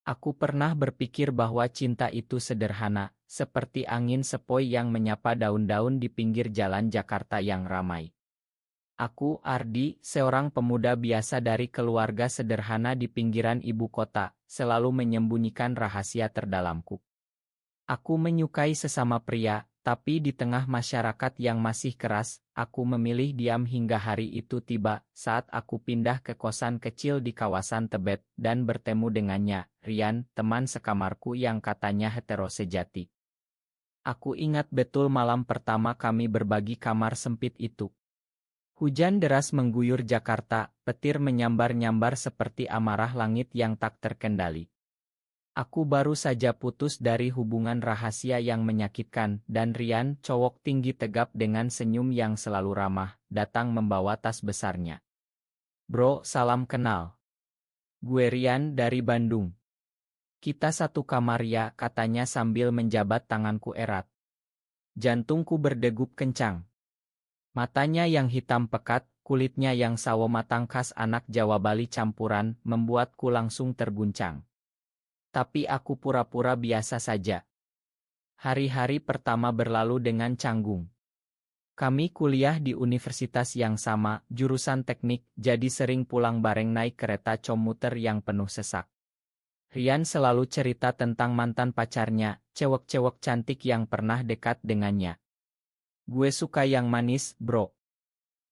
Aku pernah berpikir bahwa cinta itu sederhana, seperti angin sepoi yang menyapa daun-daun di pinggir jalan Jakarta yang ramai. Aku, Ardi, seorang pemuda biasa dari keluarga sederhana di pinggiran ibu kota, selalu menyembunyikan rahasia terdalamku. Aku menyukai sesama pria, tapi di tengah masyarakat yang masih keras, aku memilih diam hingga hari itu tiba, saat aku pindah ke kosan kecil di kawasan Tebet, dan bertemu dengannya, Rian, teman sekamarku yang katanya hetero sejati. Aku ingat betul malam pertama kami berbagi kamar sempit itu. Hujan deras mengguyur Jakarta, petir menyambar-nyambar seperti amarah langit yang tak terkendali. Aku baru saja putus dari hubungan rahasia yang menyakitkan, dan Rian, cowok tinggi tegap dengan senyum yang selalu ramah, datang membawa tas besarnya. Bro, salam kenal. Gue Rian dari Bandung. Kita satu kamar ya, katanya sambil menjabat tanganku erat. Jantungku berdegup kencang. Matanya yang hitam pekat, kulitnya yang sawo matang khas anak Jawa Bali campuran, membuatku langsung terguncang. Tapi aku pura-pura biasa saja. Hari-hari pertama berlalu dengan canggung. Kami kuliah di universitas yang sama, jurusan teknik, jadi sering pulang bareng naik kereta komuter yang penuh sesak. Rian selalu cerita tentang mantan pacarnya, cewek-cewek cantik yang pernah dekat dengannya. Gue suka yang manis, bro.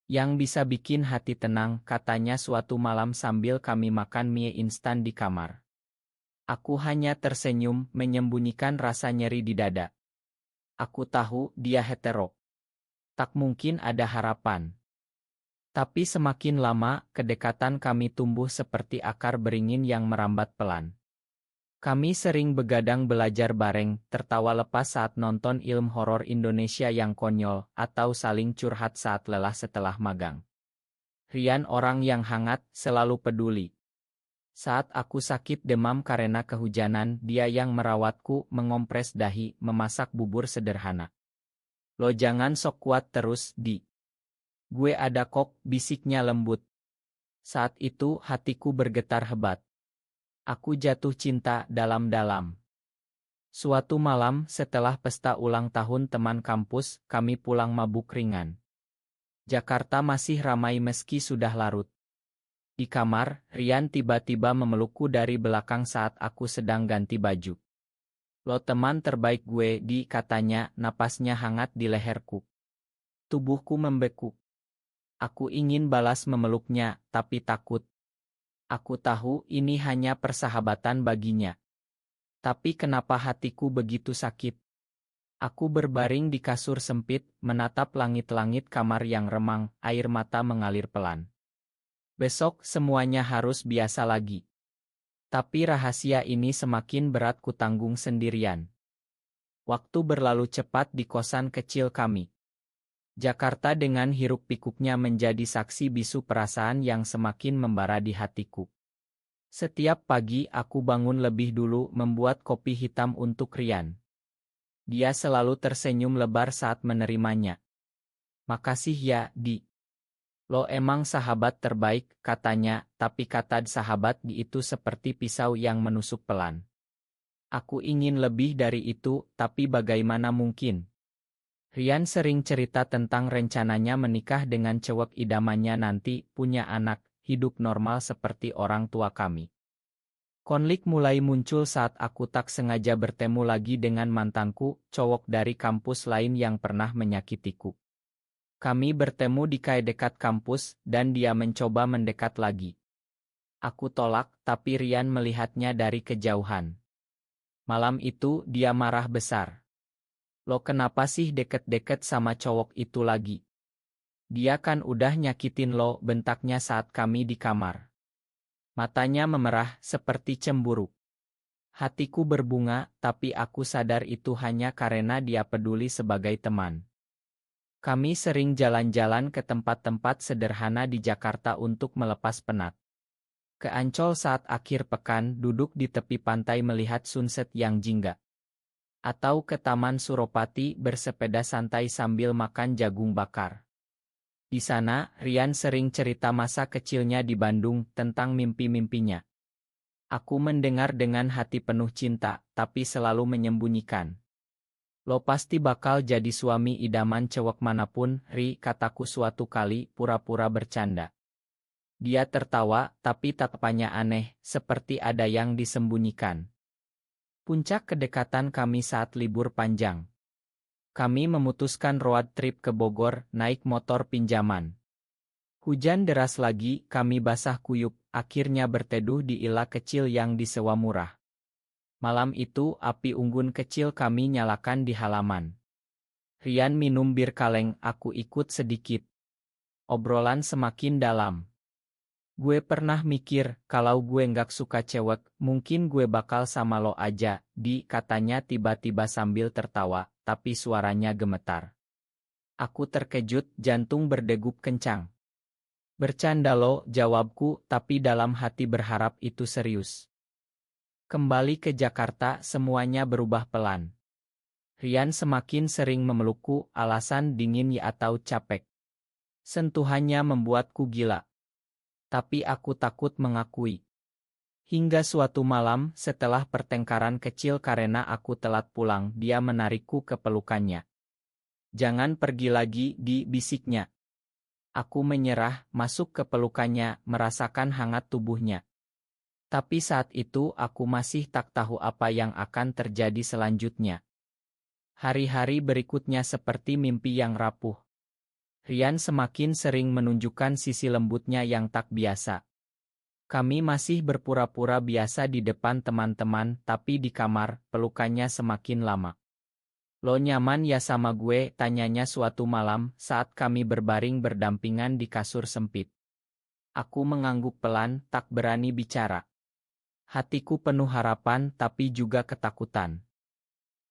Yang bisa bikin hati tenang, katanya suatu malam sambil kami makan mie instan di kamar. Aku hanya tersenyum, menyembunyikan rasa nyeri di dada. Aku tahu dia hetero. Tak mungkin ada harapan. Tapi semakin lama, kedekatan kami tumbuh seperti akar beringin yang merambat pelan. Kami sering begadang belajar bareng, tertawa lepas saat nonton film horor Indonesia yang konyol, atau saling curhat saat lelah setelah magang. Rian orang yang hangat, selalu peduli. Saat aku sakit demam karena kehujanan, dia yang merawatku, mengompres dahi, memasak bubur sederhana. Lo jangan sok kuat terus, Di. Gue ada kok, bisiknya lembut. Saat itu hatiku bergetar hebat. Aku jatuh cinta dalam-dalam. Suatu malam, setelah pesta ulang tahun teman kampus, kami pulang mabuk ringan. Jakarta masih ramai meski sudah larut. Di kamar, Rian tiba-tiba memelukku dari belakang saat aku sedang ganti baju. Lo teman terbaik gue, Di, katanya, napasnya hangat di leherku. Tubuhku membeku. Aku ingin balas memeluknya, tapi takut. Aku tahu ini hanya persahabatan baginya. Tapi kenapa hatiku begitu sakit? Aku berbaring di kasur sempit, menatap langit-langit kamar yang remang, air mata mengalir pelan. Besok semuanya harus biasa lagi. Tapi rahasia ini semakin berat kutanggung sendirian. Waktu berlalu cepat di kosan kecil kami. Jakarta dengan hiruk-pikuknya menjadi saksi bisu perasaan yang semakin membara di hatiku. Setiap pagi aku bangun lebih dulu membuat kopi hitam untuk Rian. Dia selalu tersenyum lebar saat menerimanya. Makasih ya, Di. Lo emang sahabat terbaik, katanya, tapi kata sahabat di itu seperti pisau yang menusuk pelan. Aku ingin lebih dari itu, tapi bagaimana mungkin? Rian sering cerita tentang rencananya menikah dengan cewek idamannya nanti, punya anak, hidup normal seperti orang tua kami. Konflik mulai muncul saat aku tak sengaja bertemu lagi dengan mantanku, cowok dari kampus lain yang pernah menyakitiku. Kami bertemu di kai dekat kampus, dan dia mencoba mendekat lagi. Aku tolak, tapi Rian melihatnya dari kejauhan. Malam itu, dia marah besar. Lo kenapa sih deket-deket sama cowok itu lagi? Dia kan udah nyakitin lo, bentaknya saat kami di kamar. Matanya memerah, seperti cemburu. Hatiku berbunga, tapi aku sadar itu hanya karena dia peduli sebagai teman. Kami sering jalan-jalan ke tempat-tempat sederhana di Jakarta untuk melepas penat. Ke Ancol saat akhir pekan, duduk di tepi pantai melihat sunset yang jingga. Atau ke Taman Suropati bersepeda santai sambil makan jagung bakar. Di sana, Rian sering cerita masa kecilnya di Bandung tentang mimpi-mimpinya. Aku mendengar dengan hati penuh cinta, tapi selalu menyembunyikan. Lo pasti bakal jadi suami idaman cewek manapun, Ri, kataku suatu kali, pura-pura bercanda. Dia tertawa, tapi tatapannya aneh, seperti ada yang disembunyikan. Puncak kedekatan kami saat libur panjang. Kami memutuskan road trip ke Bogor, naik motor pinjaman. Hujan deras lagi, kami basah kuyup, akhirnya berteduh di ila kecil yang disewa murah. Malam itu, api unggun kecil kami nyalakan di halaman. Rian minum bir kaleng, aku ikut sedikit. Obrolan semakin dalam. Gue pernah mikir, kalau gue nggak suka cewek, mungkin gue bakal sama lo aja, katanya tiba-tiba sambil tertawa, tapi suaranya gemetar. Aku terkejut, jantung berdegup kencang. Bercanda lo, jawabku, tapi dalam hati berharap itu serius. Kembali ke Jakarta, semuanya berubah pelan. Rian semakin sering memelukku, alasan dingin ya atau capek. Sentuhannya membuatku gila. Tapi aku takut mengakui. Hingga suatu malam, setelah pertengkaran kecil karena aku telat pulang, dia menarikku ke pelukannya. Jangan pergi lagi, bisiknya. Aku menyerah, masuk ke pelukannya, merasakan hangat tubuhnya. Tapi saat itu aku masih tak tahu apa yang akan terjadi selanjutnya. Hari-hari berikutnya seperti mimpi yang rapuh. Rian semakin sering menunjukkan sisi lembutnya yang tak biasa. Kami masih berpura-pura biasa di depan teman-teman, tapi di kamar, pelukannya semakin lama. Lo nyaman ya sama gue, tanyanya suatu malam, saat kami berbaring berdampingan di kasur sempit. Aku mengangguk pelan, tak berani bicara. Hatiku penuh harapan, tapi juga ketakutan.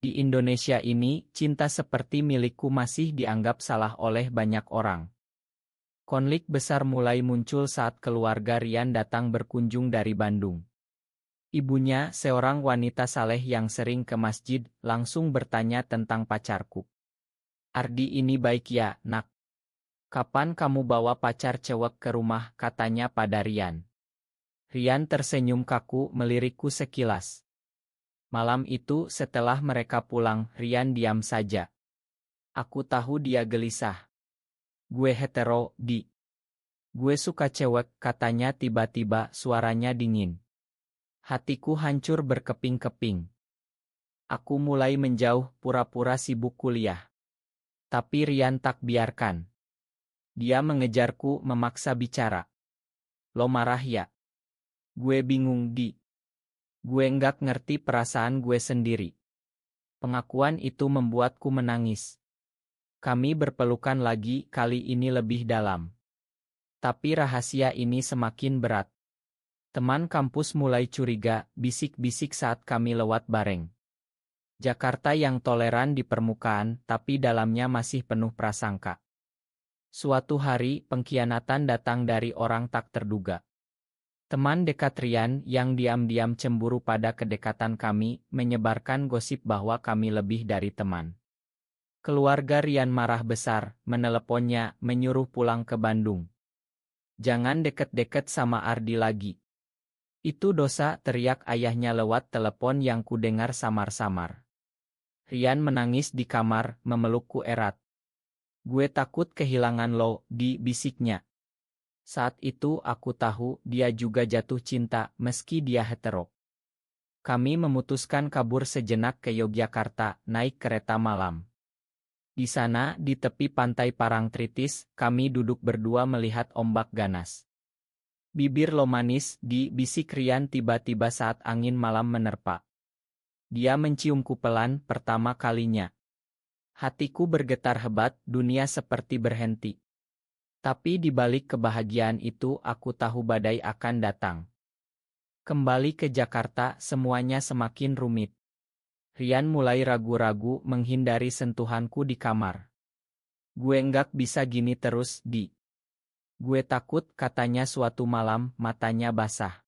Di Indonesia ini, cinta seperti milikku masih dianggap salah oleh banyak orang. Konflik besar mulai muncul saat keluarga Rian datang berkunjung dari Bandung. Ibunya, seorang wanita saleh yang sering ke masjid, langsung bertanya tentang pacarku. Ardi ini baik ya, nak. Kapan kamu bawa pacar cewek ke rumah, katanya pada Rian. Rian tersenyum kaku melirikku sekilas. Malam itu setelah mereka pulang, Rian diam saja. Aku tahu dia gelisah. Gue hetero, Gue suka cewek, katanya tiba-tiba, suaranya dingin. Hatiku hancur berkeping-keping. Aku mulai menjauh, pura-pura sibuk kuliah. Tapi Rian tak biarkan. Dia mengejarku, memaksa bicara. Lo marah ya? Gue bingung, Gue nggak ngerti perasaan gue sendiri. Pengakuan itu membuatku menangis. Kami berpelukan lagi, kali ini lebih dalam. Tapi rahasia ini semakin berat. Teman kampus mulai curiga, bisik-bisik saat kami lewat bareng. Jakarta yang toleran di permukaan, tapi dalamnya masih penuh prasangka. Suatu hari, pengkhianatan datang dari orang tak terduga. Teman dekat Rian yang diam-diam cemburu pada kedekatan kami, menyebarkan gosip bahwa kami lebih dari teman. Keluarga Rian marah besar, meneleponnya, menyuruh pulang ke Bandung. Jangan deket-deket sama Ardi lagi. Itu dosa, teriak ayahnya lewat telepon yang kudengar samar-samar. Rian menangis di kamar, memelukku erat. Gue takut kehilangan lo, bisiknya. Saat itu aku tahu dia juga jatuh cinta, meski dia hetero. Kami memutuskan kabur sejenak ke Yogyakarta, naik kereta malam. Di sana, di tepi pantai Parangtritis, kami duduk berdua melihat ombak ganas. Bibir lo manis, bisik Rian tiba-tiba saat angin malam menerpa. Dia menciumku pelan, pertama kalinya. Hatiku bergetar hebat, dunia seperti berhenti. Tapi di balik kebahagiaan itu aku tahu badai akan datang. Kembali ke Jakarta, semuanya semakin rumit. Rian mulai ragu-ragu menghindari sentuhanku di kamar. Gue nggak bisa gini terus, Gue takut, katanya suatu malam, matanya basah.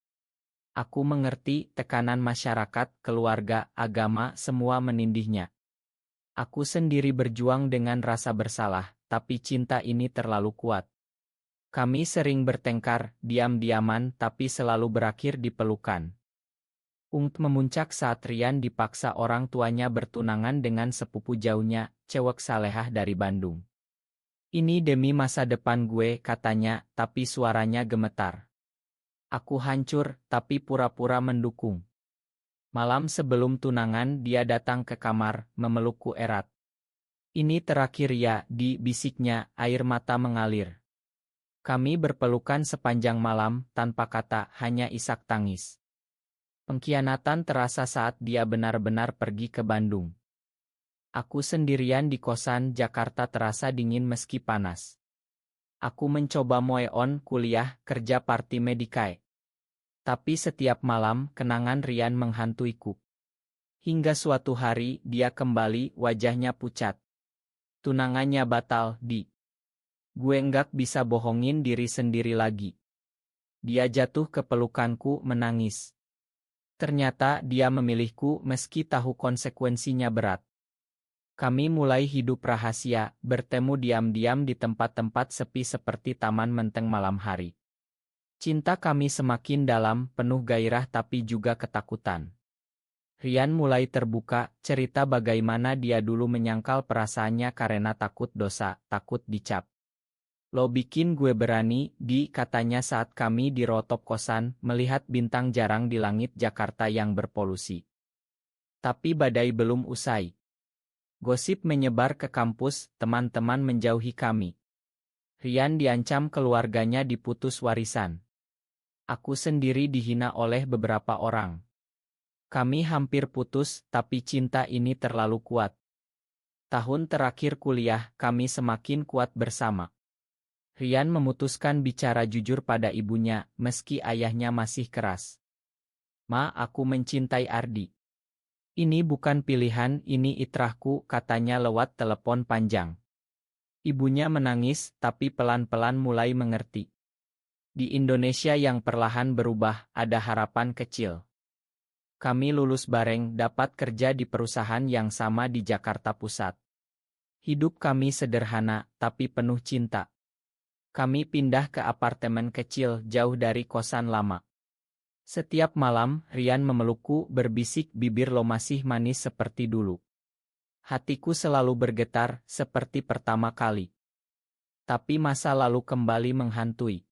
Aku mengerti, tekanan masyarakat, keluarga, agama, semua menindihnya. Aku sendiri berjuang dengan rasa bersalah, tapi cinta ini terlalu kuat. Kami sering bertengkar, diam-diaman, tapi selalu berakhir di pelukan. memuncak saat Rian dipaksa orang tuanya bertunangan dengan sepupu jauhnya, cewek salehah dari Bandung. Ini demi masa depan gue, katanya, tapi suaranya gemetar. Aku hancur, tapi pura-pura mendukung. Malam sebelum tunangan dia datang ke kamar, memelukku erat. Ini terakhir ya, bisiknya, air mata mengalir. Kami berpelukan sepanjang malam, tanpa kata, hanya isak tangis. Pengkhianatan terasa saat dia benar-benar pergi ke Bandung. Aku sendirian di kosan Jakarta terasa dingin meski panas. Aku mencoba move on, kuliah, kerja party medikai. Tapi setiap malam, kenangan Rian menghantuiku. Hingga suatu hari, dia kembali, wajahnya pucat. Tunangannya batal, Gue enggak bisa bohongin diri sendiri lagi. Dia jatuh ke pelukanku, menangis. Ternyata dia memilihku meski tahu konsekuensinya berat. Kami mulai hidup rahasia, bertemu diam-diam di tempat-tempat sepi seperti taman menteng malam hari. Cinta kami semakin dalam, penuh gairah tapi juga ketakutan. Rian mulai terbuka, cerita bagaimana dia dulu menyangkal perasaannya karena takut dosa, takut dicap. Lo bikin gue berani, katanya saat kami di rooftop kosan, melihat bintang jarang di langit Jakarta yang berpolusi. Tapi badai belum usai. Gosip menyebar ke kampus, teman-teman menjauhi kami. Rian diancam keluarganya diputus warisan. Aku sendiri dihina oleh beberapa orang. Kami hampir putus, tapi cinta ini terlalu kuat. Tahun terakhir kuliah, kami semakin kuat bersama. Rian memutuskan bicara jujur pada ibunya, meski ayahnya masih keras. Ma, aku mencintai Ardi. Ini bukan pilihan, ini itrahku, katanya lewat telepon panjang. Ibunya menangis, tapi pelan-pelan mulai mengerti. Di Indonesia yang perlahan berubah, ada harapan kecil. Kami lulus bareng, dapat kerja di perusahaan yang sama di Jakarta Pusat. Hidup kami sederhana, tapi penuh cinta. Kami pindah ke apartemen kecil, jauh dari kosan lama. Setiap malam, Rian memelukku, berbisik, bibir lo masih manis seperti dulu. Hatiku selalu bergetar, seperti pertama kali. Tapi masa lalu kembali menghantui.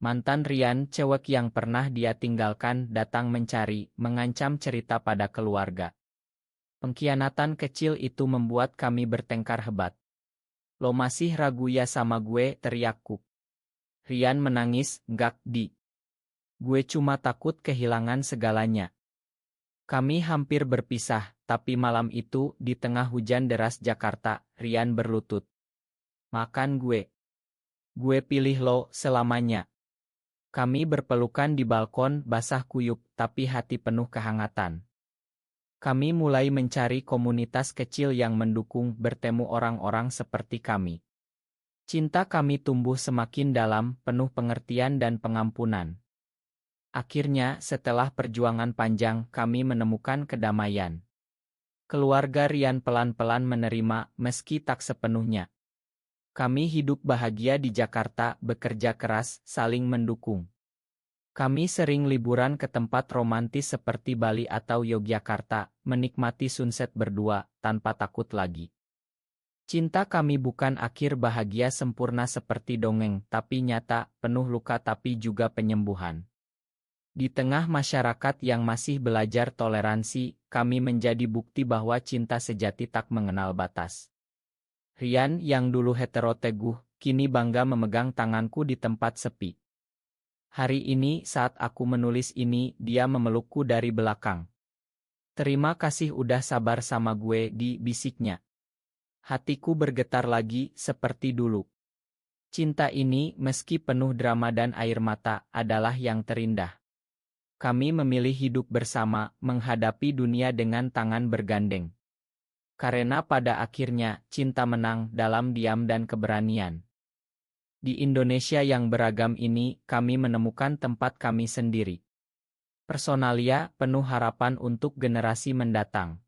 Mantan Rian, cewek yang pernah dia tinggalkan, datang mencari, mengancam cerita pada keluarga. Pengkhianatan kecil itu membuat kami bertengkar hebat. Lo masih ragu ya sama gue, teriakku. Rian menangis, enggak, Gue cuma takut kehilangan segalanya. Kami hampir berpisah, tapi malam itu, di tengah hujan deras Jakarta, Rian berlutut. Makan gue. Gue pilih lo, selamanya. Kami berpelukan di balkon, basah kuyup, tapi hati penuh kehangatan. Kami mulai mencari komunitas kecil yang mendukung, bertemu orang-orang seperti kami. Cinta kami tumbuh semakin dalam, penuh pengertian dan pengampunan. Akhirnya, setelah perjuangan panjang, kami menemukan kedamaian. Keluarga Rian pelan-pelan menerima, meski tak sepenuhnya. Kami hidup bahagia di Jakarta, bekerja keras, saling mendukung. Kami sering liburan ke tempat romantis seperti Bali atau Yogyakarta, menikmati sunset berdua, tanpa takut lagi. Cinta kami bukan akhir bahagia sempurna seperti dongeng, tapi nyata, penuh luka tapi juga penyembuhan. Di tengah masyarakat yang masih belajar toleransi, kami menjadi bukti bahwa cinta sejati tak mengenal batas. Rian yang dulu hetero teguh, kini bangga memegang tanganku di tempat sepi. Hari ini saat aku menulis ini, dia memelukku dari belakang. Terima kasih udah sabar sama gue, bisiknya. Hatiku bergetar lagi, seperti dulu. Cinta ini, meski penuh drama dan air mata, adalah yang terindah. Kami memilih hidup bersama, menghadapi dunia dengan tangan bergandeng. Karena pada akhirnya, cinta menang dalam diam dan keberanian. Di Indonesia yang beragam ini, kami menemukan tempat kami sendiri. Personalia penuh harapan untuk generasi mendatang.